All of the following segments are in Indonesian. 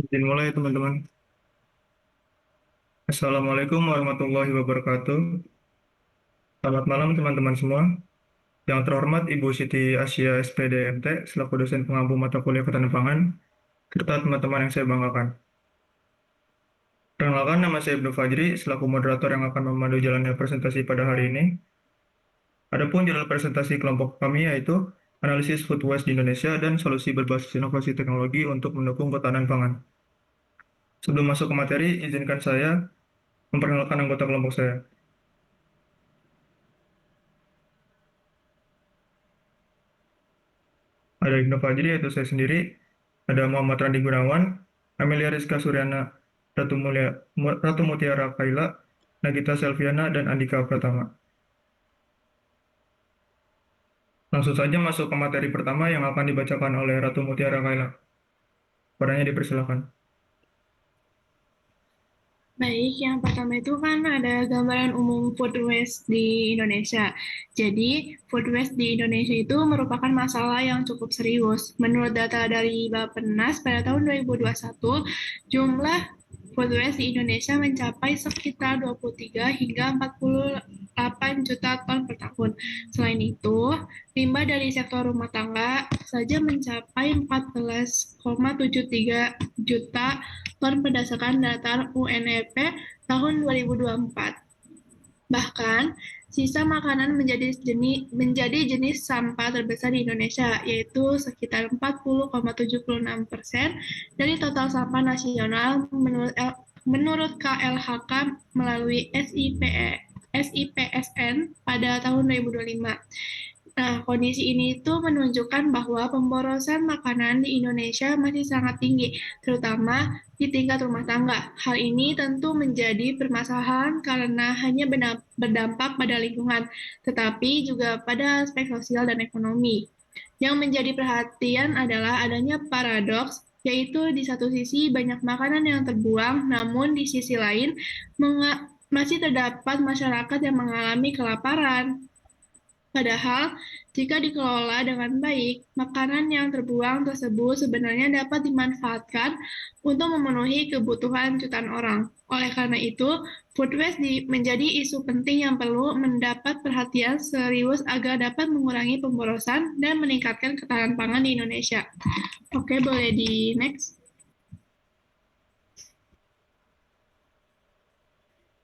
Izin mulai teman-teman. Assalamualaikum warahmatullahi wabarakatuh. Selamat malam teman-teman semua. Yang terhormat Ibu Siti Asia SPD MT selaku dosen pengampu mata kuliah ketahanan pangan, serta teman-teman yang saya banggakan. Perkenalkan, nama saya Ibnu Fajri selaku moderator yang akan memandu jalannya presentasi pada hari ini. Adapun judul presentasi kelompok kami yaitu analisis food waste di Indonesia dan solusi berbasis inovasi teknologi untuk mendukung ketahanan pangan. Sebelum masuk ke materi, izinkan saya memperkenalkan anggota kelompok saya. Ada Ibnu Fajri, yaitu saya sendiri, ada Muhammad Randi Gunawan, Amelia Rizka Suryana, Ratu Mutiara Kaila, Nagita Selviana, dan Andika Pratama. Langsung saja masuk ke materi pertama yang akan dibacakan oleh Ratu Mutiara Kaila. Padanya dipersilakan. Baik, yang pertama itu kan ada gambaran umum food waste di Indonesia. Jadi, food waste di Indonesia itu merupakan masalah yang cukup serius. Menurut data dari Bappenas pada tahun 2021, jumlah food waste di Indonesia mencapai sekitar 23 hingga 48 juta ton per tahun. Selain itu, limbah dari sektor rumah tangga saja mencapai 14,73 juta ton berdasarkan data UNEP tahun 2024. Bahkan, sisa makanan menjadi jenis sampah terbesar di Indonesia, yaitu sekitar 40,76% dari total sampah nasional menurut KLHK melalui SIPSN pada tahun 2025. Nah, kondisi ini itu menunjukkan bahwa pemborosan makanan di Indonesia masih sangat tinggi, terutama di tingkat rumah tangga. Hal ini tentu menjadi permasalahan karena hanya berdampak pada lingkungan, tetapi juga pada aspek sosial dan ekonomi. Yang menjadi perhatian adalah adanya paradoks, yaitu di satu sisi banyak makanan yang terbuang, namun di sisi lain masih terdapat masyarakat yang mengalami kelaparan. Padahal, jika dikelola dengan baik, makanan yang terbuang tersebut sebenarnya dapat dimanfaatkan untuk memenuhi kebutuhan jutaan orang. Oleh karena itu, food waste menjadi isu penting yang perlu mendapat perhatian serius agar dapat mengurangi pemborosan dan meningkatkan ketahanan pangan di Indonesia. Oke, boleh di next.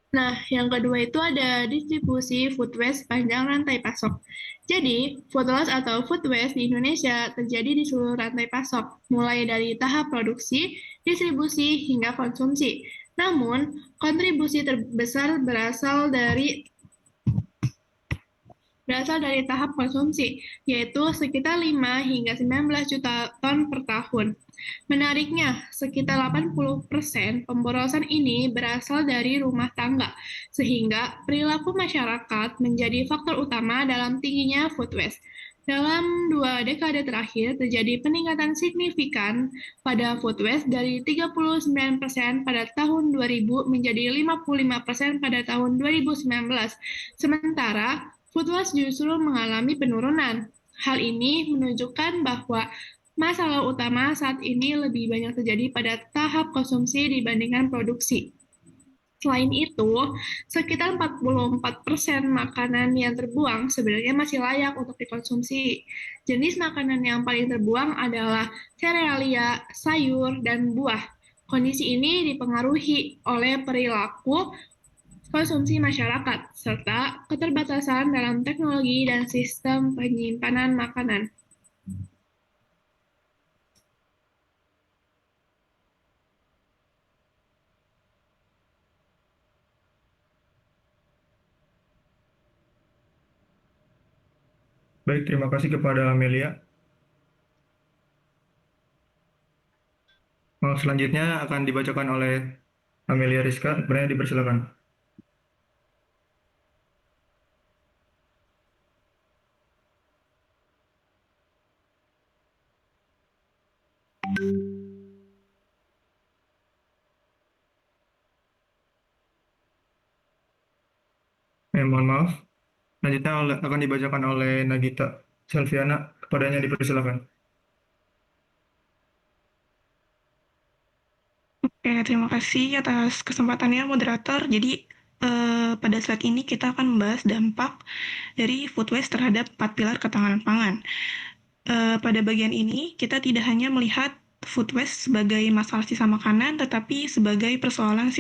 Nah, yang kedua itu ada distribusi food waste sepanjang rantai pasok. Jadi, food loss atau food waste di Indonesia terjadi di seluruh rantai pasok, mulai dari tahap produksi, distribusi, hingga konsumsi. Namun, kontribusi terbesar berasal dari tahap konsumsi, yaitu sekitar 5 hingga 19 juta ton per tahun. Menariknya, sekitar 80% pemborosan ini berasal dari rumah tangga, sehingga perilaku masyarakat menjadi faktor utama dalam tingginya food waste. Dalam 2 dekade terakhir, terjadi peningkatan signifikan pada food waste dari 39% pada tahun 2000 menjadi 55% pada tahun 2019. Sementara, food waste justru mengalami penurunan. Hal ini menunjukkan bahwa masalah utama saat ini lebih banyak terjadi pada tahap konsumsi dibandingkan produksi. Selain itu, sekitar 44% makanan yang terbuang sebenarnya masih layak untuk dikonsumsi. Jenis makanan yang paling terbuang adalah serealia, sayur, dan buah. Kondisi ini dipengaruhi oleh perilaku konsumsi masyarakat, serta keterbatasan dalam teknologi dan sistem penyimpanan makanan. Baik, terima kasih kepada Amelia. Selanjutnya akan dibacakan oleh Amelia Rizka. Padanya dipersilakan. Mohon maaf. Selanjutnya akan dibacakan oleh Nagita Selviana. Kepadanya dipersilakan. Oke, terima kasih atas kesempatannya moderator. Jadi pada saat ini kita akan membahas dampak dari food waste terhadap 4 pilar ketahanan pangan. Pada bagian ini kita tidak hanya melihat food waste sebagai masalah sisa makanan, tetapi sebagai persoalan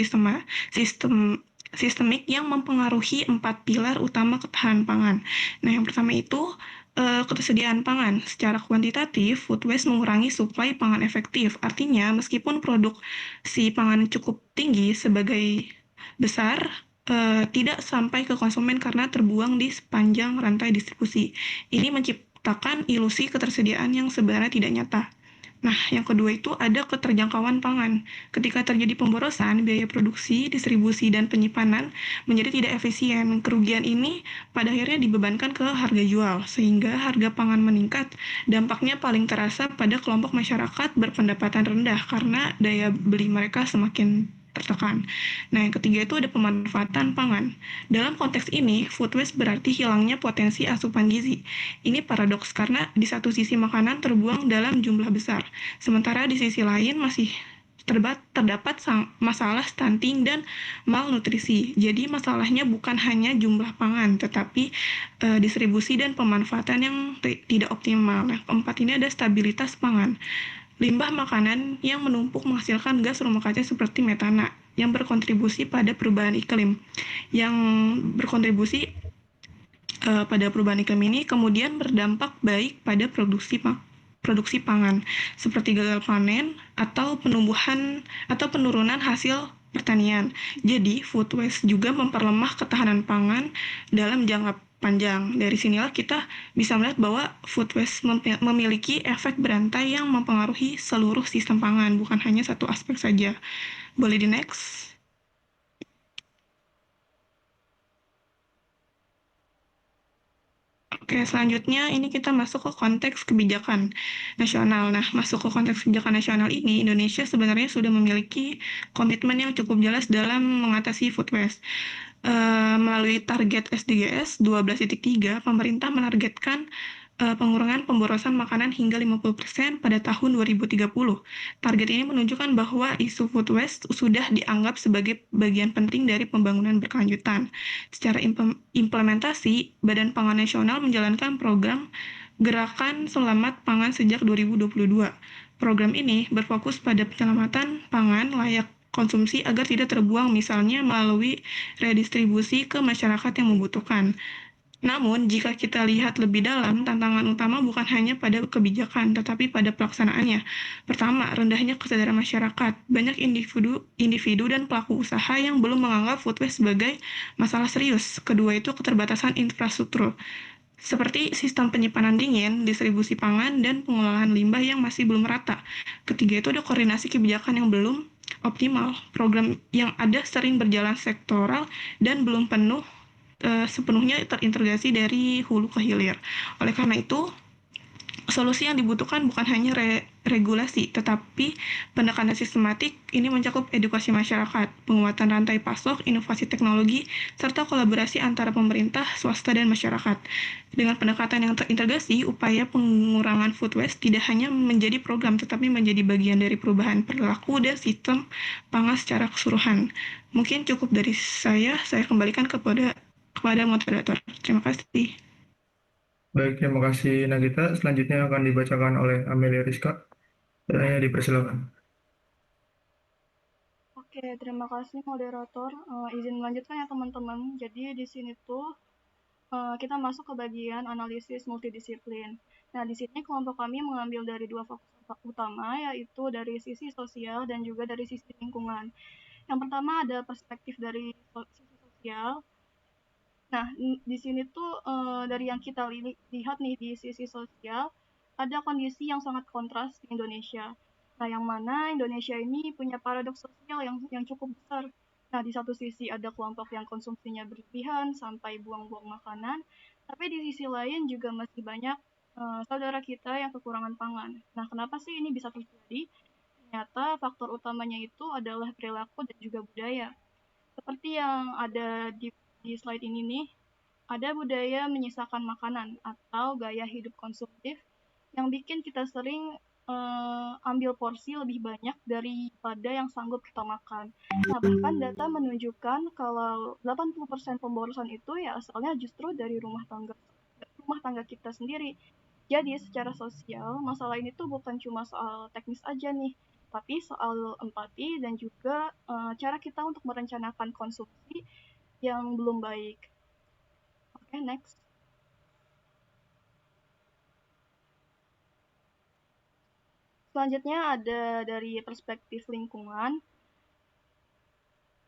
sistemik yang mempengaruhi 4 pilar utama ketahanan pangan. Nah, yang pertama itu ketersediaan pangan. Secara kuantitatif, food waste mengurangi suplai pangan efektif. Artinya, meskipun produksi pangan cukup tinggi sebagai besar, tidak sampai ke konsumen karena terbuang di sepanjang rantai distribusi. Ini menciptakan ilusi ketersediaan yang sebenarnya tidak nyata. Nah, yang kedua itu ada keterjangkauan pangan. Ketika terjadi pemborosan, biaya produksi, distribusi, dan penyimpanan menjadi tidak efisien. Kerugian ini pada akhirnya dibebankan ke harga jual, sehingga harga pangan meningkat. Dampaknya paling terasa pada kelompok masyarakat berpendapatan rendah karena daya beli mereka semakin tertekan. Nah, yang ketiga itu ada pemanfaatan pangan. Dalam konteks ini, food waste berarti hilangnya potensi asupan gizi. Ini paradoks karena di satu sisi makanan terbuang dalam jumlah besar, sementara di sisi lain masih terdapat masalah stunting dan malnutrisi. Jadi masalahnya bukan hanya jumlah pangan, tetapi distribusi dan pemanfaatan yang tidak optimal. Nah, keempat ini ada stabilitas pangan. Limbah makanan yang menumpuk menghasilkan gas rumah kaca seperti metana yang berkontribusi pada perubahan iklim. Yang berkontribusi pada perubahan iklim ini kemudian berdampak baik pada produksi pangan seperti gagal panen atau penurunan hasil pertanian. Jadi, food waste juga memperlemah ketahanan pangan dalam jangka panjang. Dari sinilah kita bisa melihat bahwa food waste memiliki efek berantai yang mempengaruhi seluruh sistem pangan, bukan hanya satu aspek saja. Boleh di next? Oke, selanjutnya ini kita masuk ke konteks kebijakan nasional. Nah, masuk ke konteks kebijakan nasional ini, Indonesia sebenarnya sudah memiliki komitmen yang cukup jelas dalam mengatasi food waste. Melalui target SDGs 12.3, pemerintah menargetkan pengurangan pemborosan makanan hingga 50% pada tahun 2030. Target ini menunjukkan bahwa isu food waste sudah dianggap sebagai bagian penting dari pembangunan berkelanjutan. Secara implementasi, Badan Pangan Nasional menjalankan program Gerakan Selamat Pangan sejak 2022. Program ini berfokus pada penyelamatan pangan layak konsumsi agar tidak terbuang, misalnya melalui redistribusi ke masyarakat yang membutuhkan. Namun, jika kita lihat lebih dalam, tantangan utama bukan hanya pada kebijakan, tetapi pada pelaksanaannya. Pertama, rendahnya kesadaran masyarakat. Banyak individu dan pelaku usaha yang belum menganggap food waste sebagai masalah serius. Kedua itu keterbatasan infrastruktur, seperti sistem penyimpanan dingin, distribusi pangan, dan pengelolaan limbah yang masih belum merata. Ketiga itu ada koordinasi kebijakan yang belum optimal. Program yang ada sering berjalan sektoral dan belum sepenuhnya terintegrasi dari hulu ke hilir. Oleh karena itu, solusi yang dibutuhkan bukan hanya regulasi, tetapi pendekatan sistematik. Ini mencakup edukasi masyarakat, penguatan rantai pasok, inovasi teknologi, serta kolaborasi antara pemerintah, swasta, dan masyarakat. Dengan pendekatan yang terintegrasi, upaya pengurangan food waste tidak hanya menjadi program, tetapi menjadi bagian dari perubahan perilaku dan sistem pangan secara keseluruhan. Mungkin cukup dari saya kembalikan kepada moderator. Terima kasih. Baik, terima kasih Nagita. Selanjutnya akan dibacakan oleh Amelia Rizka. Saya dipersilakan. Oke, terima kasih moderator. Izin melanjutkan ya teman-teman. Jadi di sini tuh kita masuk ke bagian analisis multidisiplin. Nah, di sini kelompok kami mengambil dari dua fokus utama, yaitu dari sisi sosial dan juga dari sisi lingkungan. Yang pertama ada perspektif dari sisi sosial. Nah, di sini tuh dari yang kita lihat nih di sisi sosial, ada kondisi yang sangat kontras di Indonesia. Nah, yang mana Indonesia ini punya paradoks sosial yang cukup besar. Nah, di satu sisi ada kelompok yang konsumsinya berlebihan sampai buang-buang makanan, tapi di sisi lain juga masih banyak saudara kita yang kekurangan pangan. Nah, kenapa sih ini bisa terjadi? Ternyata faktor utamanya itu adalah perilaku dan juga budaya. Seperti yang ada di slide ini nih, ada budaya menyisakan makanan atau gaya hidup konsumtif yang bikin kita sering ambil porsi lebih banyak daripada yang sanggup kita makan. Nah, bahkan data menunjukkan kalau 80% pemborosan itu ya asalnya justru dari rumah tangga kita sendiri. Jadi secara sosial, masalah ini tuh bukan cuma soal teknis aja nih, tapi soal empati dan juga cara kita untuk merencanakan konsumsi yang belum baik. Oke, next. Selanjutnya ada dari perspektif lingkungan.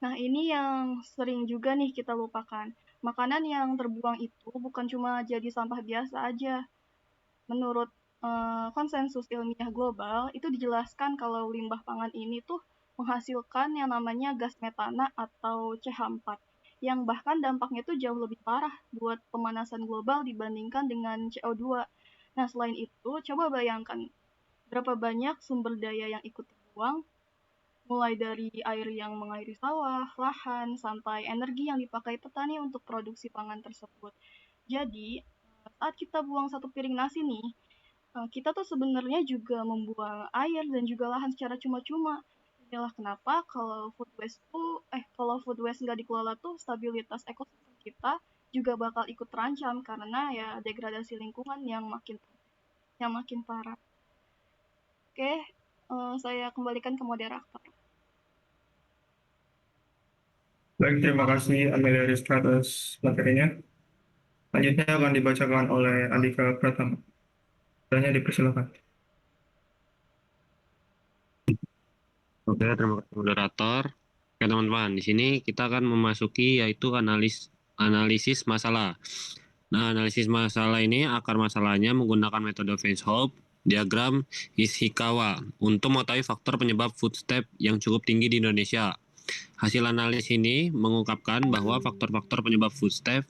Nah, ini yang sering juga nih kita lupakan. Makanan yang terbuang itu bukan cuma jadi sampah biasa aja. Menurut konsensus ilmiah global, itu dijelaskan kalau limbah pangan ini tuh menghasilkan yang namanya gas metana atau CH4, yang bahkan dampaknya tuh jauh lebih parah buat pemanasan global dibandingkan dengan CO2. Nah, selain itu, coba bayangkan berapa banyak sumber daya yang ikut terbuang, mulai dari air yang mengairi sawah, lahan, sampai energi yang dipakai petani untuk produksi pangan tersebut. Jadi, saat kita buang satu piring nasi nih, kita tuh sebenarnya juga membuang air dan juga lahan secara cuma-cuma. Inilah kenapa kalau food waste nggak dikelola tuh stabilitas ekosistem kita juga bakal ikut terancam karena ya degradasi lingkungan yang makin parah. Oke, saya kembalikan ke moderator. Baik, terima kasih Amelia Rizka atas materinya. Selanjutnya akan dibacakan oleh Andika Pratama. Tanya dipersilakan. Oke, terima kasih moderator. Oke, teman-teman, di sini kita akan memasuki yaitu analisis masalah. Nah, analisis masalah ini akar masalahnya menggunakan metode Feinshoff, diagram Ishikawa untuk mengetahui faktor penyebab food step yang cukup tinggi di Indonesia. Hasil analisis ini mengungkapkan bahwa faktor-faktor penyebab food step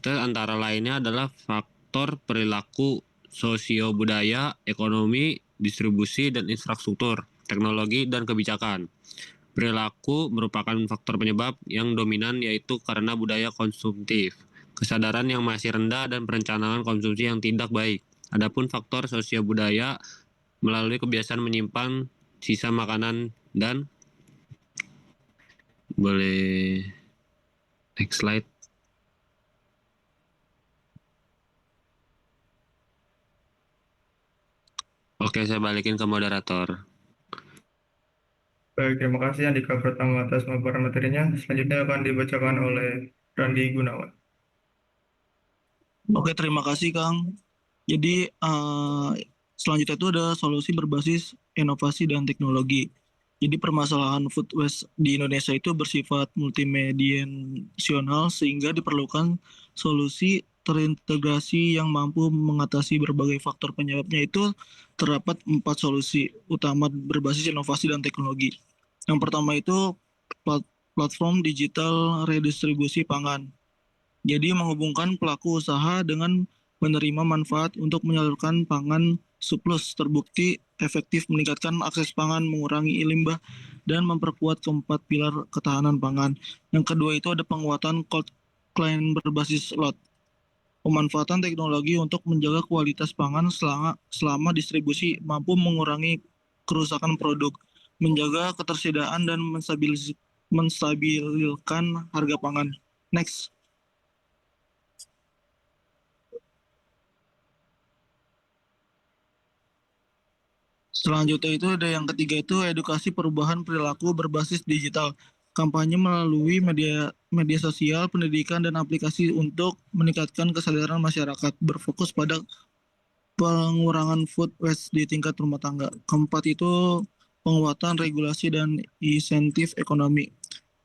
antara lainnya adalah faktor perilaku sosio-budaya, ekonomi, distribusi, dan infrastruktur, teknologi, dan kebijakan. Perilaku merupakan faktor penyebab yang dominan yaitu karena budaya konsumtif, kesadaran yang masih rendah, dan perencanaan konsumsi yang tidak baik. Adapun faktor sosio-budaya melalui kebiasaan menyimpan sisa makanan dan boleh next slide. Oke, saya balikin ke moderator. Baik, terima kasih Andika Pratama atas paparan materinya. Selanjutnya akan dibacakan oleh Randi Gunawan. Oke, terima kasih Kang. Jadi selanjutnya itu ada solusi berbasis inovasi dan teknologi. Jadi permasalahan food waste di Indonesia itu bersifat multidimensional sehingga diperlukan solusi terintegrasi yang mampu mengatasi berbagai faktor penyebabnya. Itu terdapat 4 solusi utama berbasis inovasi dan teknologi. Yang pertama itu platform digital redistribusi pangan. Jadi menghubungkan pelaku usaha dengan menerima manfaat untuk menyalurkan pangan surplus, terbukti efektif meningkatkan akses pangan, mengurangi limbah, dan memperkuat keempat pilar ketahanan pangan. Yang kedua itu ada penguatan cold chain berbasis lot. Pemanfaatan teknologi untuk menjaga kualitas pangan selama distribusi mampu mengurangi kerusakan produk, menjaga ketersediaan, dan menstabilkan harga pangan. Next. Selanjutnya itu ada yang ketiga itu edukasi perubahan perilaku berbasis digital. Kampanye melalui media sosial, pendidikan, dan aplikasi untuk meningkatkan kesadaran masyarakat, berfokus pada pengurangan food waste di tingkat rumah tangga. Keempat itu penguatan regulasi dan insentif ekonomi.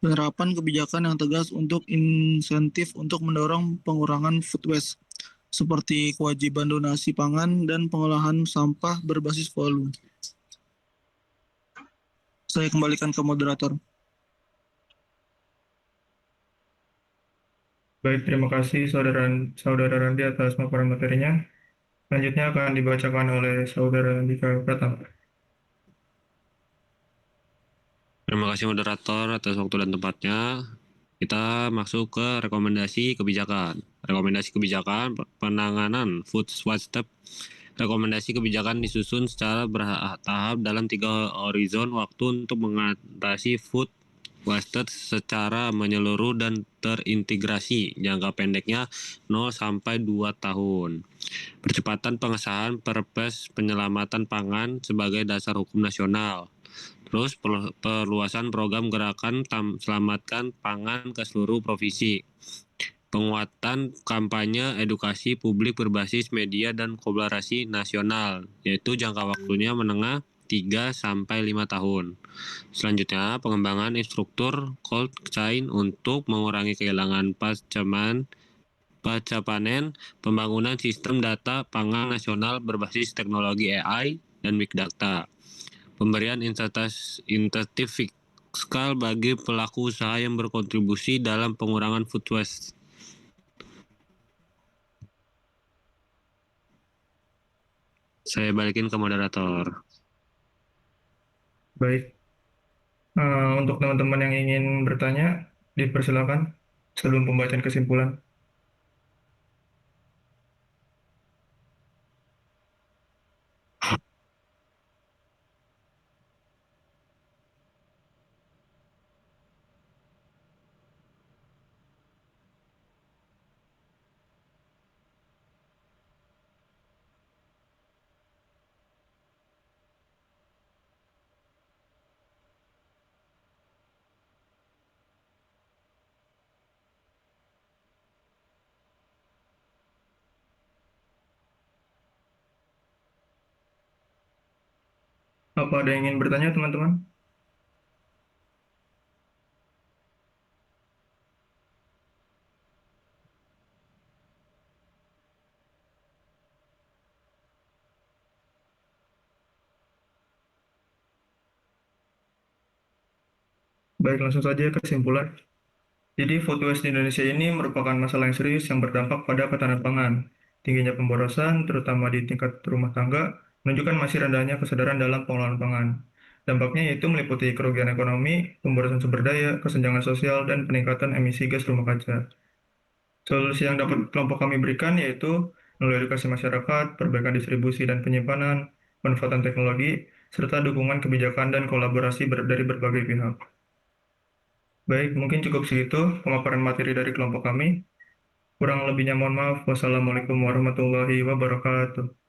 Penerapan kebijakan yang tegas untuk insentif untuk mendorong pengurangan food waste, seperti kewajiban donasi pangan dan pengolahan sampah berbasis volume. Saya kembalikan ke moderator. Baik, terima kasih Saudara Randi atas paparan materinya. Selanjutnya akan dibacakan oleh Saudara Andika Pratama. Terima kasih moderator atas waktu dan tempatnya. Kita masuk ke rekomendasi kebijakan. Rekomendasi kebijakan penanganan food waste step Rekomendasi kebijakan disusun secara bertahap dalam 3 horizon waktu untuk mengatasi food wasted secara menyeluruh dan terintegrasi. Jangka pendeknya 0 sampai 2 tahun. Percepatan pengesahan Perpres penyelamatan pangan sebagai dasar hukum nasional. Terus perluasan program gerakan selamatkan pangan ke seluruh provinsi. Penguatan kampanye edukasi publik berbasis media dan kolaborasi nasional, yaitu jangka waktunya menengah 3 sampai 5 tahun. Selanjutnya, pengembangan instruktur cold chain untuk mengurangi kehilangan pasca panen, pembangunan sistem data pangan nasional berbasis teknologi AI dan big data. Pemberian insentif fiskal bagi pelaku usaha yang berkontribusi dalam pengurangan food waste. Saya balikin ke moderator. Baik. Untuk teman-teman yang ingin bertanya, dipersilakan sebelum pembacaan kesimpulan. Apa ada yang ingin bertanya, teman-teman? Baik, langsung saja kesimpulan. Jadi, food waste di Indonesia ini merupakan masalah yang serius yang berdampak pada ketahanan pangan. Tingginya pemborosan, terutama di tingkat rumah tangga, menunjukkan masih rendahnya kesadaran dalam pengelolaan pangan. Dampaknya yaitu meliputi kerugian ekonomi, pemborosan sumber daya, kesenjangan sosial, dan peningkatan emisi gas rumah kaca. Solusi yang dapat kelompok kami berikan yaitu melalui edukasi masyarakat, perbaikan distribusi dan penyimpanan, pemanfaatan teknologi, serta dukungan kebijakan dan kolaborasi dari berbagai pihak. Baik, mungkin cukup segitu pemaparan materi dari kelompok kami. Kurang lebihnya mohon maaf. Wassalamualaikum warahmatullahi wabarakatuh.